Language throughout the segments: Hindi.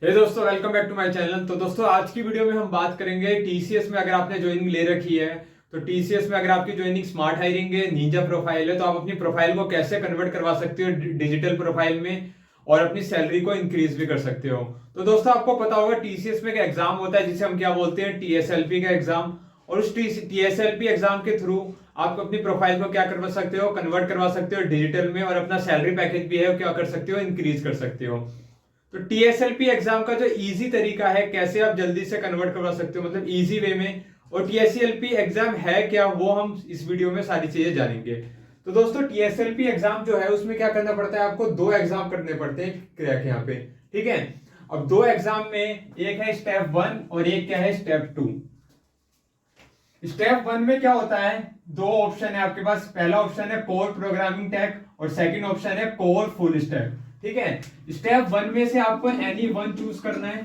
हे दोस्तों, welcome back to my channel. तो दोस्तों, आज की वीडियो में हम बात करेंगे टीसीएस में। अगर आपने ज्वाइनिंग ले रखी है तो टीसीएस में अगर आपकी ज्वाइनिंग स्मार्ट हायरिंग है, निंजा प्रोफाइल है, तो आप अपनी प्रोफाइल को कैसे कन्वर्ट करवा सकते हो डिजिटल प्रोफाइल में और अपनी सैलरी को इंक्रीज भी कर सकते हो। तो दोस्तों, आपको पता होगा टीसीएस में एक एग्जाम होता है जिसे हम क्या बोलते हैं, टीएसएलपी का एग्जाम। और उस टीएसएलपी एग्जाम के थ्रू आप अपनी प्रोफाइल को क्या करवा सकते हो, कन्वर्ट करवा सकते हो डिजिटल में, और अपना सैलरी पैकेज भी है वो क्या कर सकते हो, इंक्रीज कर सकते हो। तो टीएसएलपी एग्जाम का जो इजी तरीका है कैसे आप जल्दी से कन्वर्ट करवा सकते हो, मतलब इजी वे में, और टीएसएलपी एग्जाम है क्या, वो हम इस वीडियो में सारी चीजें जानेंगे। तो दोस्तों, टीएसएलपी एग्जाम जो है उसमें क्या करना पड़ता है, आपको दो एग्जाम करने पड़ते हैं क्रैक यहाँ पे। ठीक है, अब दो एग्जाम में एक है स्टेप 1 और एक क्या है स्टेप 2। स्टेप 1 में क्या होता है, दो ऑप्शन है आपके पास। पहला ऑप्शन है कोर प्रोग्रामिंग टैग और सेकंड ऑप्शन है कोर फुल स्टैक। ठीक है, स्टेप 1 में से आपको एनी वन चूज करना है,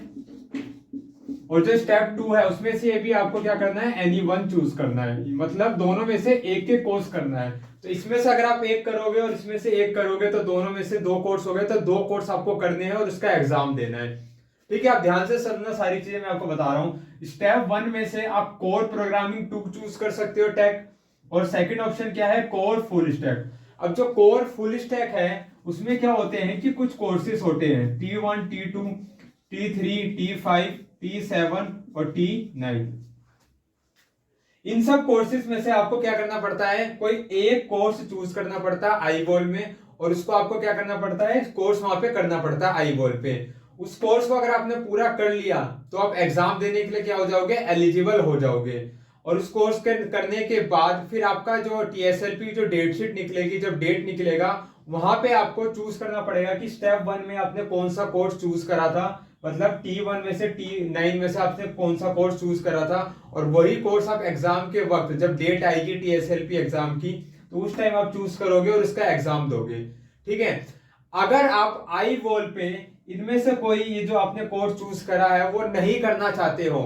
और जो स्टेप 2 है उसमें से भी आपको क्या करना है, एनी वन चूज करना है। मतलब दोनों में से एक एक कोर्स करना है। तो इसमें से अगर आप एक करोगे और इसमें से एक करोगे तो दोनों में से दो कोर्स हो गए, तो दो कोर्स आपको करने हैं और उसका एग्जाम देना है। ठीक है, आप ध्यान से सुनना, सारी चीजें मैं आपको बता रहा हूं। स्टेप 1 में से आप कोर प्रोग्रामिंग 2 चूज कर सकते हो टैग, और सेकंड ऑप्शन क्या है, कोर फुल स्टैक। अब जो कोर फुल स्टैक है उसमें क्या होते हैं कि कुछ कोर्सेज होते हैं, T1, T2, T3, T5, T7 और T9। इन सब कोर्सेज में से आपको क्या करना पड़ता है, कोई एक कोर्स चूज करना पड़ता है आई बॉल में, और उसको आपको क्या करना पड़ता है, कोर्स वहां पे करना पड़ता है आई बॉल पे। उस कोर्स को अगर आपने पूरा कर लिया तो आप एग्जाम देने के लिए क्या हो जाओगे, एलिजिबल हो जाओगे। और उस कोर्स के करने के बाद फिर आपका जो टीएसएलपी जो डेट शीट निकलेगी, जब डेट निकलेगा वहां पे आपको चूज करना पड़ेगा कि स्टेप 1 में आपने कौन सा कोर्स चूज करा था, मतलब T1 में से T9 में से आपने कौन सा कोर्स चूज करा था, और वही कोर्स आप एग्जाम के वक्त जब डेट आएगी टीएसएलपी एग्जाम की तो उस टाइम आप चूज करोगे और उसका एग्जाम दोगे। ठीक है, अगर आप आई वॉल पे इनमें से कोई ये जो आपने कोर्स चूज करा है वो नहीं करना चाहते हो,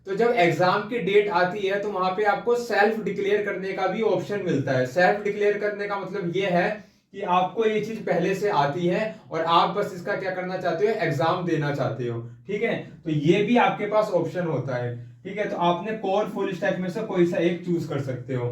तो जब एग्जाम की डेट आती है तो वहां पे आपको सेल्फ डिक्लेयर करने का भी ऑप्शन मिलता है। सेल्फ डिक्लेयर करने का मतलब ये है कि आपको ये चीज पहले से आती है और आप बस इसका क्या करना चाहते हो, एग्जाम देना चाहते हो। ठीक है, तो ये भी आपके पास ऑप्शन होता है। ठीक है, तो आपने कोर फुल स्टैक में से कोई सा एक चूज कर सकते हो।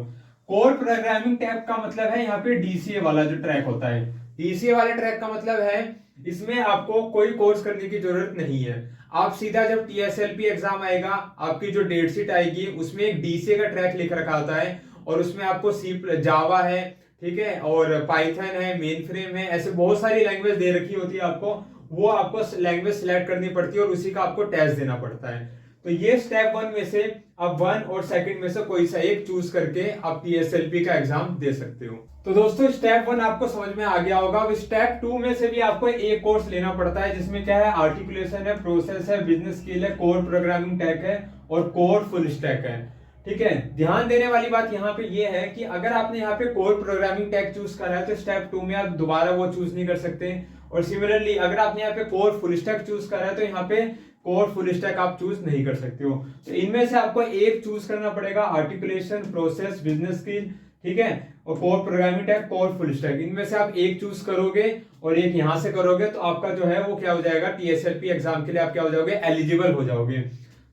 कोर प्रोग्रामिंग टैब का मतलब है यहाँ पे डीसीए वाला जो ट्रैक होता है। डीसीए वाले ट्रैक का मतलब है इसमें आपको कोई कोर्स करने की जरूरत नहीं है। आप सीधा जब टीएसएलपी एग्जाम आएगा, आपकी जो डेट शीट आएगी उसमें एक डीसीए का ट्रैक लिख रखा होता है, और उसमें आपको सी जावा है, ठीक है, और पाइथन है, मेन फ्रेम है, ऐसे बहुत सारी लैंग्वेज दे रखी होती है आपको। वो आपको लैंग्वेज सिलेक्ट करनी पड़ती है और उसी का आपको टेस्ट देना पड़ता है। तो ये स्टेप 1 में से आप 1 और सेकंड में से कोई सा एक चूज करके आप टीएसएलपी का एग्जाम दे सकते हो। तो दोस्तों, स्टेप 1 आपको समझ में आ गया होगा। अब स्टेप 2 में से भी आपको एक कोर्स लेना पड़ता है जिसमें क्या है, आर्टिकुलेशन है, प्रोसेस है, बिजनेस स्किल है, कोर प्रोग्रामिंग टैग है और कोर फुल स्टैक है। ठीक है, ध्यान देने वाली बात यहाँ पे ये है कि अगर आपने यहाँ पे कोर प्रोग्रामिंग टैग चूज करा है तो स्टेप 2 में आप दोबारा वो चूज नहीं कर सकते। और सिमिलरली अगर आपने यहाँ पे कोर फुल स्टैक चूज करा है तो यहाँ पे कोर फुल स्टैक आप चूज नहीं कर सकते हो। तो इनमें से आपको एक चूज करना पड़ेगा, आर्टिकुलेशन, प्रोसेस, बिजनेस स्किल, ठीक है, और core programming tag, core full stack. इनमें से आप एक चूज करोगे और एक यहां से करोगे तो आपका जो है वो क्या हो जाएगा, टीएसएलपी एग्जाम के लिए आप क्या हो जाओगे, एलिजिबल हो जाओगे।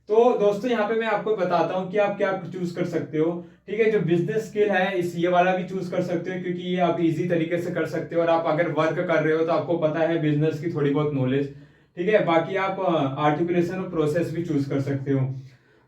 तो दोस्तों, यहाँ पे मैं आपको बताता हूँ कि आप क्या चूज कर सकते हो। ठीक है, जो बिजनेस स्किल है इस ये वाला भी चूज कर सकते हो, क्योंकि ये आप इजी तरीके से कर सकते हो, और आप अगर वर्क कर रहे हो तो आपको पता है बिजनेस की थोड़ी बहुत नॉलेज। ठीक है, बाकी आप आर्टिकुलेशन और प्रोसेस भी चूज कर सकते हो।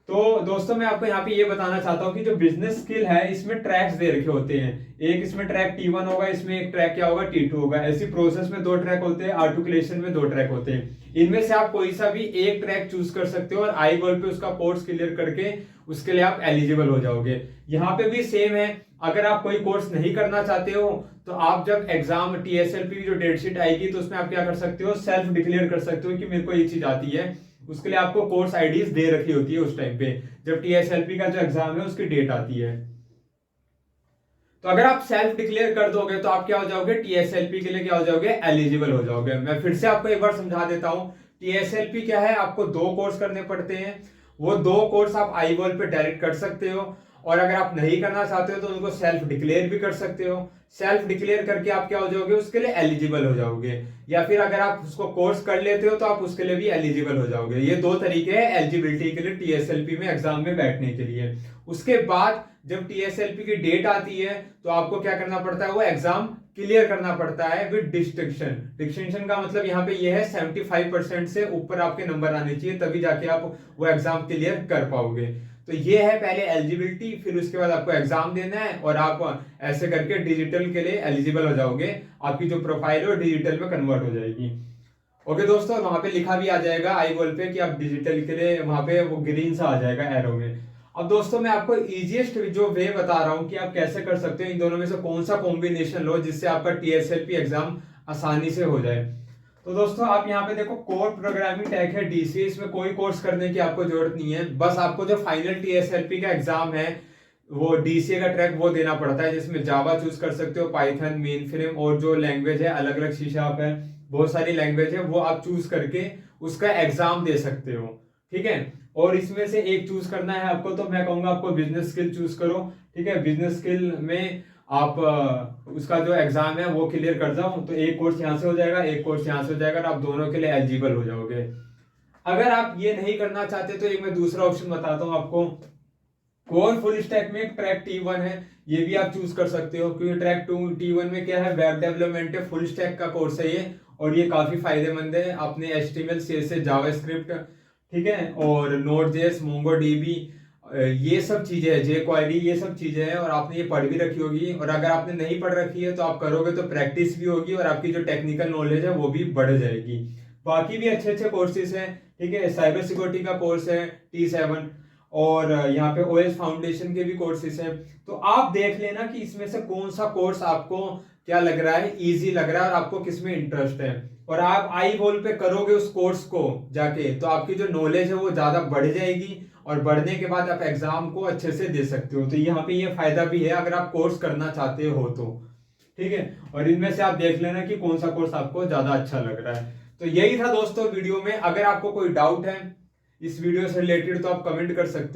तो दोस्तों, मैं आपको यहाँ पे ये बताना चाहता हूँ कि जो बिजनेस स्किल है इसमें ट्रैक्स दे रखे होते हैं। एक इसमें ट्रैक T1 होगा, इसमें एक ट्रैक क्या होगा, T2 होगा। ऐसी प्रोसेस में दो ट्रैक होते हैं, आर्टिकुलेशन में दो ट्रैक होते हैं। इनमें से आप कोई सा भी एक ट्रैक चूज कर सकते हो और आई बॉल पे उसका कोर्स क्लियर करके उसके लिए आप एलिजिबल हो जाओगे। यहाँ पे भी सेम है, अगर आप कोई कोर्स नहीं करना चाहते हो तो आप जब एग्जाम टीएसएलपी की जो डेट शीट आएगी तो उसमें आप क्या कर सकते हो, सेल्फ डिक्लेयर कर सकते हो कि मेरे को ये चीज आती है। उसके लिए आपको कोर्स आईडीज दे रखी होती है उस टाइम पे जब टीएसएलपी का जो एग्जाम है उसकी डेट आती है। तो अगर आप सेल्फ डिक्लेयर कर दोगे तो आप क्या हो जाओगे, टीएसएलपी के लिए क्या हो जाओगे, एलिजिबल हो जाओगे। मैं फिर से आपको एक बार समझा देता हूं, टीएसएलपी क्या है, आपको दो कोर्स करने पड़ते हैं। वो दो कोर्स आप आई बॉल पे डायरेक्ट कर सकते हो, और अगर आप नहीं करना चाहते हो तो उनको सेल्फ डिक्लेयर भी कर सकते हो। सेल्फ डिक्लेयर करके आप क्या हो जाओगे, उसके लिए एलिजिबल हो जाओगे, या फिर अगर आप उसको कोर्स कर लेते हो तो आप उसके लिए भी एलिजिबल हो जाओगे। ये दो तरीके हैं एलिजिबिलिटी के लिए टीएसएलपी में एग्जाम में बैठने के लिए। उसके बाद जब टीएसएलपी की डेट आती है तो आपको क्या करना पड़ता है, वो एग्जाम क्लियर करना पड़ता है विद डिस्टिंक्शन। डिस्टिंक्शन का मतलब यहाँ पे ये है 75% से ऊपर आपके नंबर आने चाहिए, तभी जाके आप वो एग्जाम क्लियर कर पाओगे। तो ये है पहले एलिजिबिलिटी, फिर उसके बाद आपको एग्जाम देना है और आप ऐसे करके डिजिटल के लिए एलिजिबल हो जाओगे। आपकी जो प्रोफाइल है वो डिजिटल में कन्वर्ट हो जाएगी। ओके दोस्तों, वहां पे लिखा भी आ जाएगा आई बॉल पे कि आप डिजिटल के लिए, वहां पे वो ग्रीन सा आ जाएगा एरो में। अब दोस्तों मैं आपको इजीएस्ट जो वे बता रहा हूं कि आप कैसे कर सकते हो, इन दोनों में से कौन सा कॉम्बिनेशन लो जिससे आपका टीएसएलपी एग्जाम आसानी से हो जाए। तो दोस्तों आप यहाँ पे देखो, कोर प्रोग्रामिंग टैग है डीसी, इसमें कोई कोर्स करने की आपको जरूरत नहीं है। बस आपको जो फाइनल टीएसएलपी का एग्जाम है वो डीसीए का ट्रैक वो देना पड़ता है, जिसमें जावा चूज कर सकते हो, पाइथन, मेन फ्रेम और जो लैंग्वेज है अलग अलग सी शार्प है, बहुत सारी लैंग्वेज है, वो आप चूज करके उसका एग्जाम दे सकते हो। ठीक है, और इसमें से एक चूज करना है आपको, तो मैं कहूंगा आपको बिजनेस स्किल चूज करो। ठीक है, बिजनेस स्किल में आप उसका जो एग्जाम है वो क्लियर कर जाओ, तो एक कोर्स यहाँ से हो जाएगा, एक कोर्स यहाँ से हो जाएगा, और आप दोनों के लिए एलिजिबल हो जाओगे। अगर आप ये नहीं करना चाहते तो एक मैं दूसरा ऑप्शन बताता हूँ आपको। कोर फुल स्टैक में एक ट्रैक T1 है, ये भी आप चूज कर सकते हो, क्योंकि ट्रैक T1 में क्या है, वेब डेवलपमेंट है, फुल स्टैक का कोर्स है ये, और ये काफी फायदेमंद है। आपने HTML, CSS, जावास्क्रिप्ट, ठीक है, और Node.js, MongoDB, ये सब चीजें है, jQuery, ये सब चीजें हैं, और आपने ये पढ़ भी रखी होगी। और अगर आपने नहीं पढ़ रखी है तो आप करोगे तो प्रैक्टिस भी होगी और आपकी जो टेक्निकल नॉलेज है वो भी बढ़ जाएगी। बाकी भी अच्छे अच्छे कोर्सेज हैं। ठीक है, साइबर सिक्योरिटी का कोर्स है T7, और यहाँ पे ओएस फाउंडेशन के भी कोर्सेज हैं। तो आप देख लेना कि इसमें से कौन सा कोर्स आपको क्या लग रहा है, इजी लग रहा है, और आपको किसमें इंटरेस्ट है। और आप आई बॉल पे करोगे उस कोर्स को जाके, तो आपकी जो नॉलेज है वो ज्यादा बढ़ जाएगी, और बढ़ने के बाद आप एग्जाम को अच्छे से दे सकते हो। तो यहाँ पे ये फायदा भी है अगर आप कोर्स करना चाहते हो तो। ठीक है, और इनमें से आप देख लेना कि कौन सा कोर्स आपको ज्यादा अच्छा लग रहा है। तो यही था दोस्तों वीडियो में। अगर आपको कोई डाउट है इस वीडियो से रिलेटेड तो आप कमेंट कर सकते हो।